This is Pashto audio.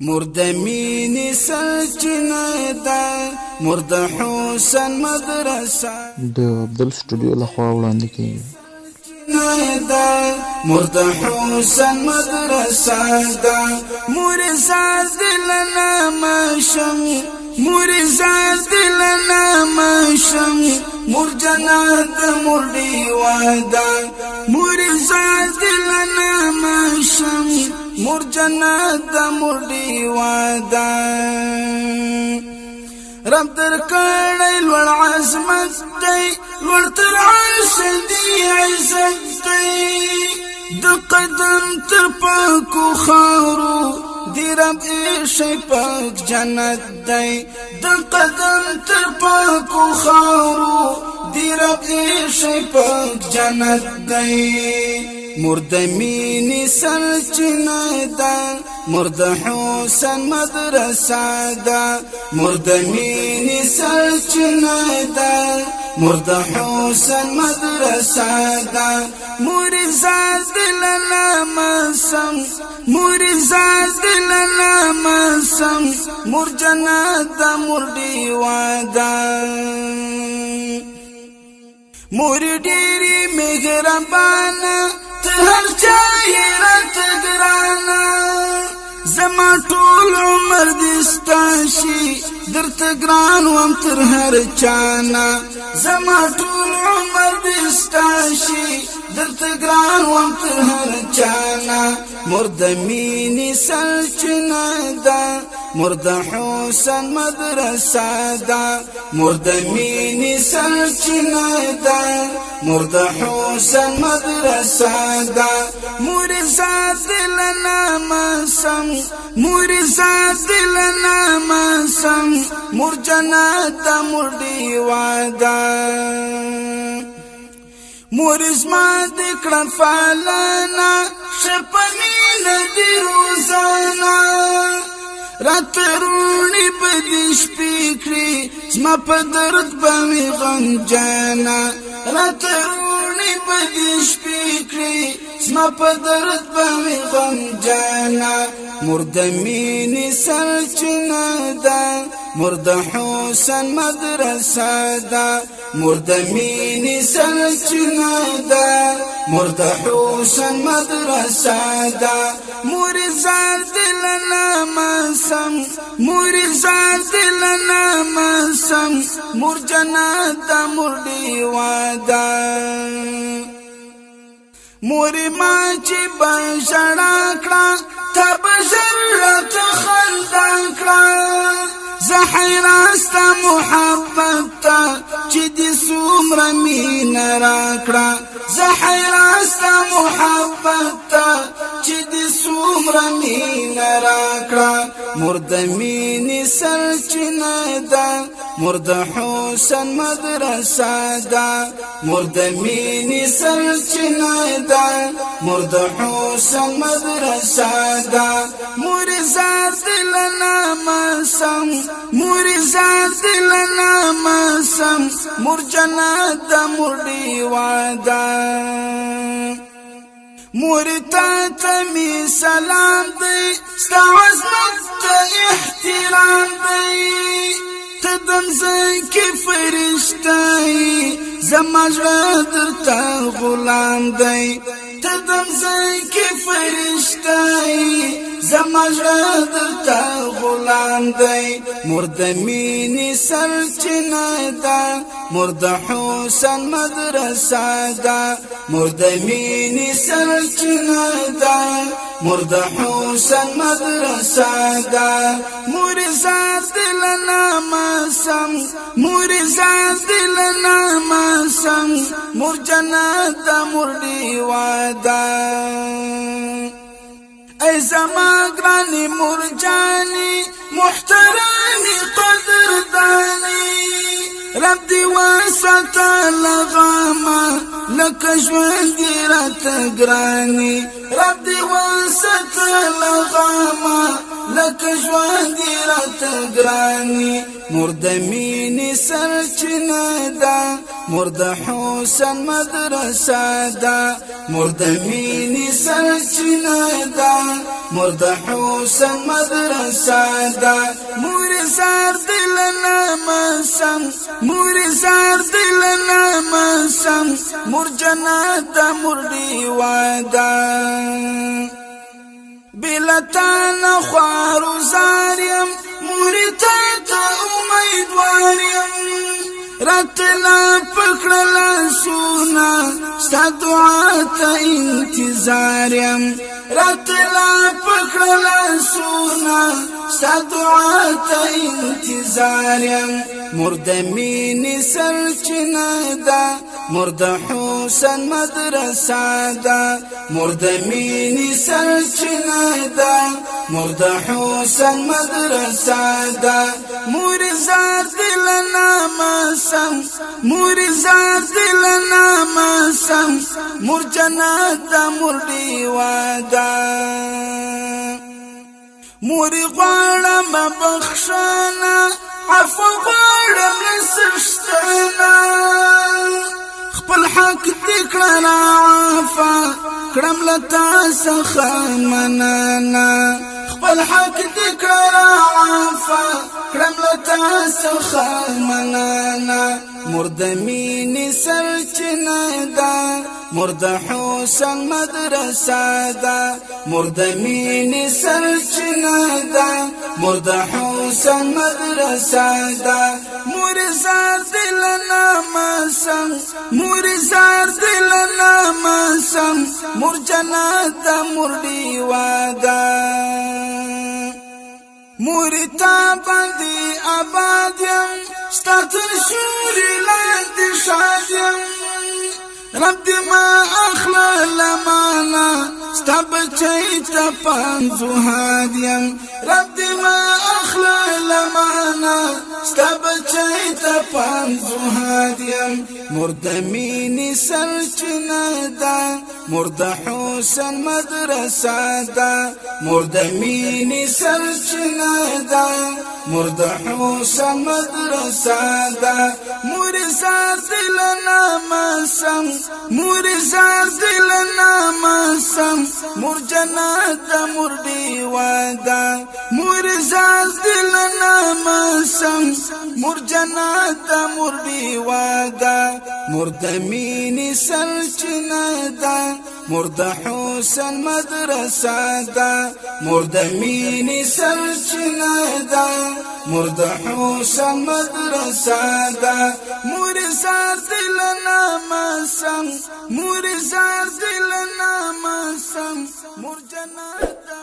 مرد مینی سرچینه ده مرد حسین مدرسه د عبدل سټوډیو لخوا وړاندې کیږي. مرد حسین مدرسه ده مرزاد دلنا ماشم مرزاد دلنا ماشم مرجنات مردی وادا مرزاد دلنا ماشم مرجنات مردی وادا رب در کړی لوړ عظمت دی لوړ تر عرش دی عزت دی د قدم تر پاکو خاورو دی رب ایشی پاک جنت دی د قدم تر پاکو خاورو دی رب ایشی پاک جنت دی مرد مینی سرچینه ده مرد حسین مدرسه ده مرد مینی سرچینه ده مرد حسین مدرسه ده مرزاد دلنا مسم مرزاد دلنا مسم مرجنات مردی وادا مور ډېری مهربانه هر چاہیرت گرانا زما ټول عمر دستاشی در تگران وم تر هر چانا زما ټول عمر دستاشی در تگران وم تر هر چانا مرد مینی سرچینه ده مرد حسین مدرسه ده مرد مینی سرچینه ده مرد حسین مدرسه ده مرزاد دلنا مسم مرزاد دلنا مسم مرجنات مردی وادا مرز ما دکړه فالنا شپمین دی روزانا راترونی بدیش پیکری زما په درد باندې غم جانا راترونی بدیش پیکری زما په درد باندې غم جانا مرد مینی سرچینه ده مرد حسین مدرسه ده مرد مینی سرچینه ده مرد حسین مدرسه ده مرزاد دلنا مسم مرزاد دلنا مسم مرجنات مردی وادا موری ما چې بشړا کړه تا بشرت خندا کړه زحیراستا محبت تا چې دې څومره مینه راکړه زحیراستا محبت تا چې دې څومره مینه راکړه مرد مینی سرچینه ده مرد حسین مدرسه ده مرد مینی سرچینه ده مرد حسین مدرسه ده مرزاد دلنا مسم مرزاد دلنا مسم مرجنات مردی وادا مورتا تمی سلام دی ستا عظمت احترام دی تدم زکی فرشتای زما زړه درته غلام دی تدم زکی فرشتای زما زړه درته غلام دی مرد مینی سرچینه ده مرد حسین مدرسه ده مرد مینی سرچینه ده مرد حسین مدرسه ده مرزاد دلنا مسم مرزاد دلنا مسم مرجنات مردی وادا ای زما گرانی مرجانی محترمی قدردانی رب دی واسطه لغاما لکه ژوند دی راته ګرانی رب دی واسطه لغاما لکه ژوند راته ګراني مور د مینې سرچینه ده مور د حسن مدرسه ده مور د مینې سرچینه ده مور د حسن مدرسه ده مور زار دل نامسم مور زار دل نامسم مور جنت ده مور دیواده بلتان خوار زاریم موری تا امیدواریم راتلا پکڑلا سونا ستا دعا تا انتظاریم راتلا پکڑلا سونا ستا دعا تا انتظاریم مرد مینی سرچنه ده مرد حسن مدرسه ده مرد مینی سرچنه ده مرد حسن مدرسه ده مور زار دل نامسم مور زار دل نامسم مور جنت ده مور دیواده موری غواړم بخښنه عفو غواړم نسشتنه خپل حق دې کړه عفا کړم له تا څخه مننه خپل حق دې کړه عفا کړم له تا څخه مننه مور د مینې سرچینه ده مور د حسن مدرسه ده مور د مینې سرچینه ده مور د حسن مدرسه ده مور زار دل نامسم مور زار دل نامسم مور جنت ده مور دیواده موری تا باندې آباد یم ستا تر سیوري لاندې شاد یم رب دې ما اخله لمانه ستا بچی ته پنځوهاد یم رب دې ما اخله لمانه ستا بچی ته پنځوهاد یم مور د مینې سرچینه ده مور د حسن مدرسه ده مور د مینې سرچینه ده مور د حسن مدرسه ده مور زار دل نامسم مور زار دل نامسم مور جنت ده مور دیواده مور زار دل نامسم مور جنت ده مور دیواده مور د مینې سرچینه ده مور د حسن مدرسه ده مور د مینې سرچینه ده مور د حسن مدرسه ده مور زار دل نامسم مور زار دل نامسم مور جنت